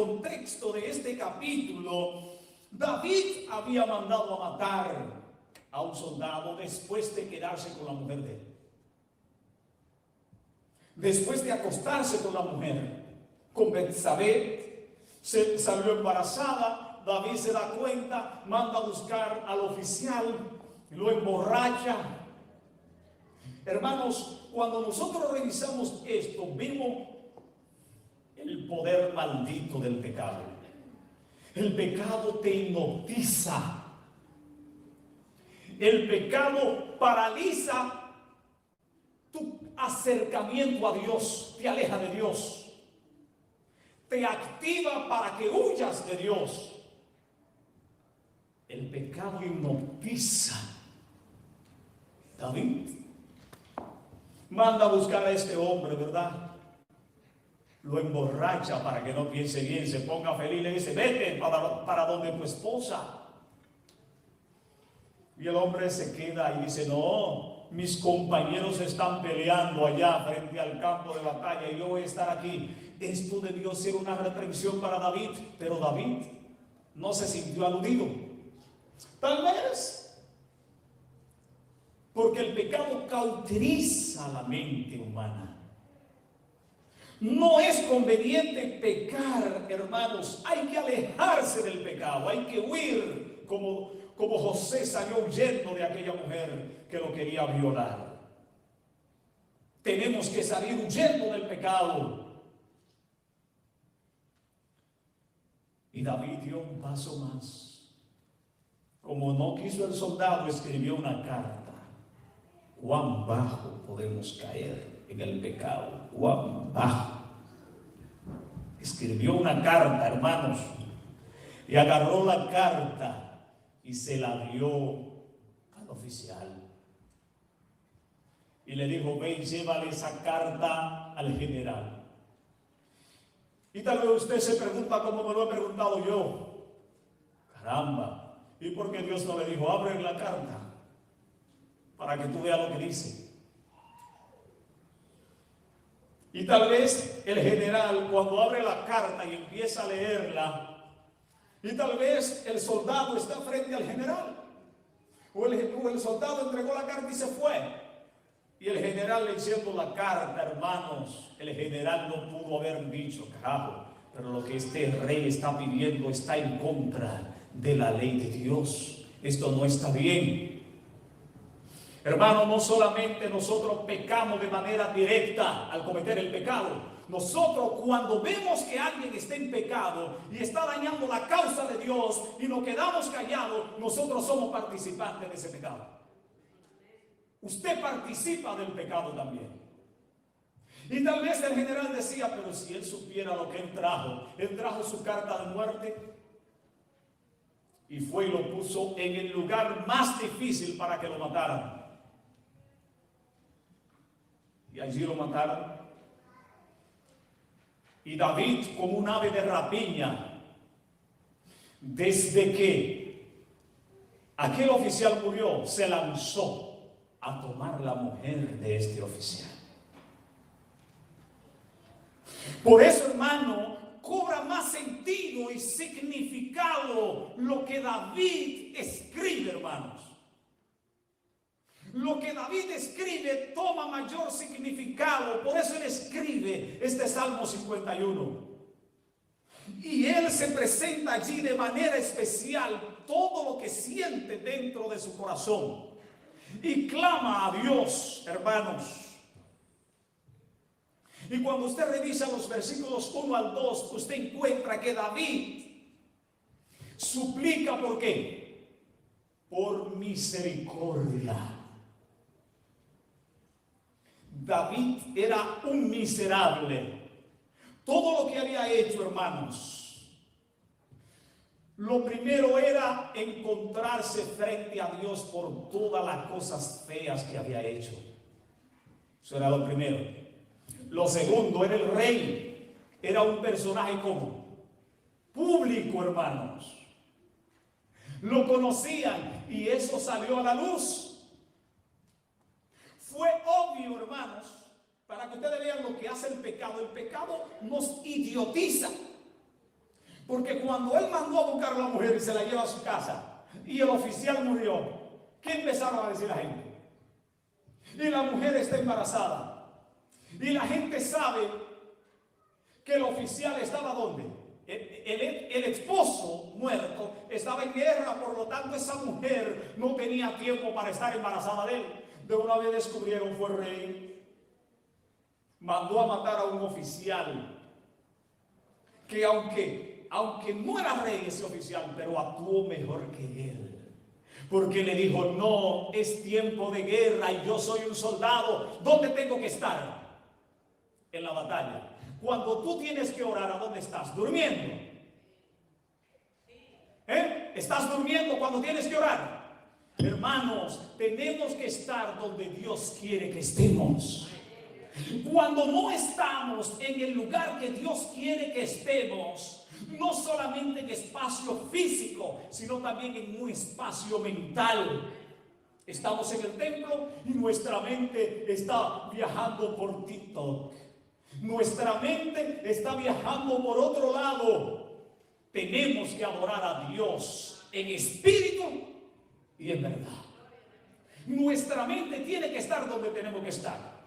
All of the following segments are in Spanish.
Contexto de este capítulo, David había mandado a matar a un soldado después de quedarse con la mujer de él. Después de acostarse con la mujer, con Betsabé, se salió embarazada. David se da cuenta, manda a buscar al oficial, lo emborracha. Hermanos, cuando nosotros revisamos esto, vemos el poder maldito del pecado. El pecado te hipnotiza. El pecado paraliza tu acercamiento a Dios, te aleja de Dios, te activa para que huyas de Dios. El pecado hipnotiza. David manda a buscar a este hombre, ¿verdad? Lo emborracha para que no piense bien, se ponga feliz, le dice: vete para donde tu esposa. Y el hombre se queda y dice: no, mis compañeros están peleando allá frente al campo de batalla y yo voy a estar aquí. Esto debió ser una reprensión para David, pero David no se sintió aludido. Tal vez porque el pecado cauteriza la mente humana. No es conveniente pecar, hermanos. Hay que alejarse del pecado, hay que huir, como José salió huyendo de aquella mujer que lo quería violar. Tenemos que salir huyendo del pecado. Y David dio un paso más. Como no quiso el soldado, escribió una carta. Cuán bajo podemos caer en el pecado, cuán bajo. Escribió una carta, hermanos, y agarró la carta y se la dio al oficial. Y le dijo: ve y llévale esa carta al general. Y tal vez usted se pregunta como me lo he preguntado yo: caramba, ¿y por qué Dios no le dijo abre la carta para que tú veas lo que dice? Y tal vez el general, cuando abre la carta y empieza a leerla, y tal vez el soldado está frente al general, o el soldado entregó la carta y se fue, y el general leyendo la carta, hermanos, el general no pudo haber dicho: carajo, pero lo que este rey está pidiendo está en contra de la ley de Dios, esto no está bien. Hermano, no solamente nosotros pecamos de manera directa al cometer el pecado. Nosotros, cuando vemos que alguien está en pecado y está dañando la causa de Dios y nos quedamos callados, nosotros somos participantes de ese pecado. Usted participa del pecado también. Y tal vez el general decía: pero si él supiera lo que él trajo su carta de muerte. Y fue y lo puso en el lugar más difícil para que lo mataran. Y allí lo mataron. Y David, como un ave de rapiña, desde que aquel oficial murió, se lanzó a tomar la mujer de este oficial. Por eso, hermano, cobra más sentido y significado lo que David escribe, hermanos. Lo que David escribe toma mayor significado. Por eso él escribe este Salmo 51. Y él se presenta allí de manera especial todo lo que siente dentro de su corazón. Y clama a Dios, hermanos. Y cuando usted revisa los versículos 1 al 2, usted encuentra que David suplica, ¿por qué? Por misericordia. David era un miserable. Todo lo que había hecho, hermanos, lo primero era encontrarse frente a Dios por todas las cosas feas que había hecho. Eso era lo primero. Lo segundo, era el rey. Era un personaje como público, hermanos. Lo conocían y eso salió a la luz. Fue obvio, hermanos, para que ustedes vean lo que hace el pecado. El pecado nos idiotiza. Porque cuando él mandó a buscar a la mujer y se la lleva a su casa y el oficial murió, ¿qué empezaron a decir la gente? Y la mujer está embarazada. Y la gente sabe que el oficial estaba ¿dónde? El esposo muerto estaba en guerra, por lo tanto esa mujer no tenía tiempo para estar embarazada de él. De una vez descubrieron fue rey. Mandó a matar a un oficial que aunque no era rey ese oficial, pero actuó mejor que él. Porque le dijo, no, es tiempo de guerra y yo soy un soldado. ¿Dónde tengo que estar? En la batalla. Cuando tú tienes que orar, ¿a dónde estás? Durmiendo. ¿Estás durmiendo cuando tienes que orar? Hermanos, tenemos que estar donde Dios quiere que estemos. Cuando no estamos en el lugar que Dios quiere que estemos, no solamente en espacio físico, sino también en un espacio mental. Estamos en el templo y nuestra mente está viajando por TikTok. Nuestra mente está viajando por otro lado. Tenemos que adorar a Dios en espíritu y en verdad. Nuestra mente tiene que estar donde tenemos que estar.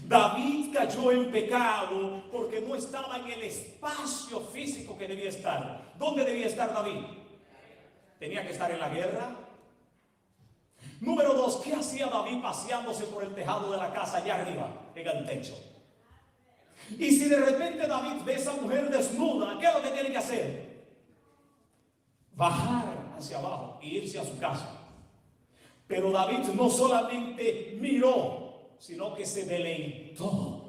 David cayó en pecado porque no estaba en el espacio físico que debía estar. ¿Dónde debía estar David? Tenía que estar en la guerra. Número 2, ¿qué hacía David paseándose por el tejado de la casa allá arriba, en el techo? Y si de repente David ve a esa mujer desnuda, ¿qué es lo que tiene que hacer? Bajar hacia abajo e irse a su casa. Pero David no solamente miró, sino que se deleitó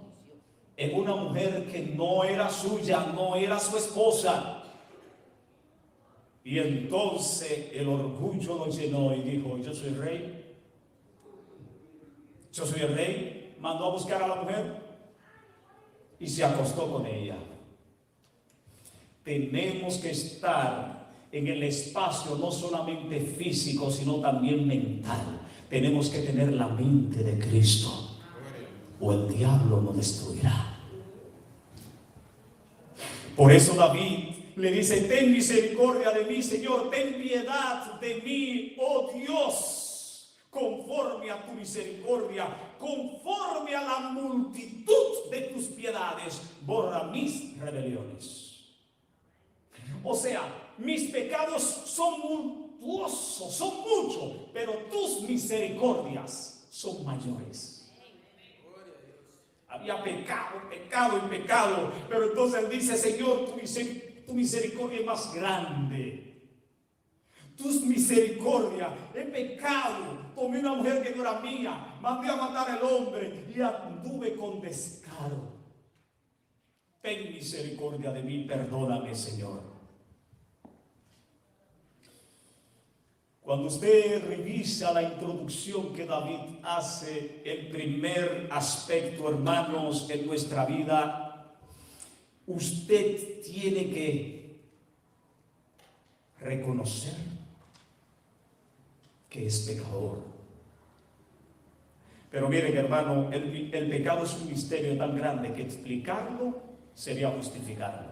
en una mujer que no era suya, no era su esposa. Y entonces el orgullo lo llenó y dijo, yo soy rey. Yo soy el rey. Mandó a buscar a la mujer y se acostó con ella. Tenemos que estar en el espacio no solamente físico, sino también mental. Tenemos que tener la mente de Cristo, o el diablo nos destruirá. Por eso David le dice, ten misericordia de mí, Señor, ten piedad de mí, oh Dios, conforme a tu misericordia, conforme a la multitud de tus piedades, borra mis rebeliones. O sea, mis pecados son multuosos, son muchos, pero tus misericordias son mayores. Había pecado, pero entonces él dice, Señor, tu misericordia es más grande. Tus misericordias, he pecado, tomé una mujer que no era mía, mandé a matar al hombre y anduve con descaro. Ten misericordia de mí, perdóname, Señor. Cuando usted revisa la introducción que David hace, el primer aspecto, hermanos, en nuestra vida, usted tiene que reconocer que es pecador. Pero miren, hermano, el pecado es un misterio tan grande que explicarlo sería justificarlo.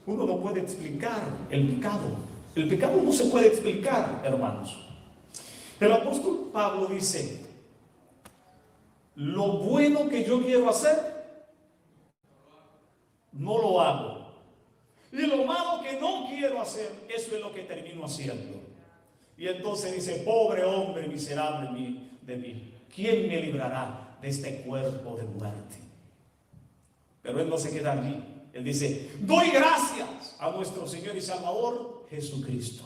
Uno no puede explicar el pecado. El pecado no se puede explicar, hermanos. El apóstol Pablo dice, lo bueno que yo quiero hacer, no lo hago. Y lo malo que no quiero hacer, eso es lo que termino haciendo. Y entonces dice, pobre hombre miserable de mí, ¿quién me librará de este cuerpo de muerte? Pero él no se queda allí. Él dice, doy gracias a nuestro Señor y Salvador Jesucristo.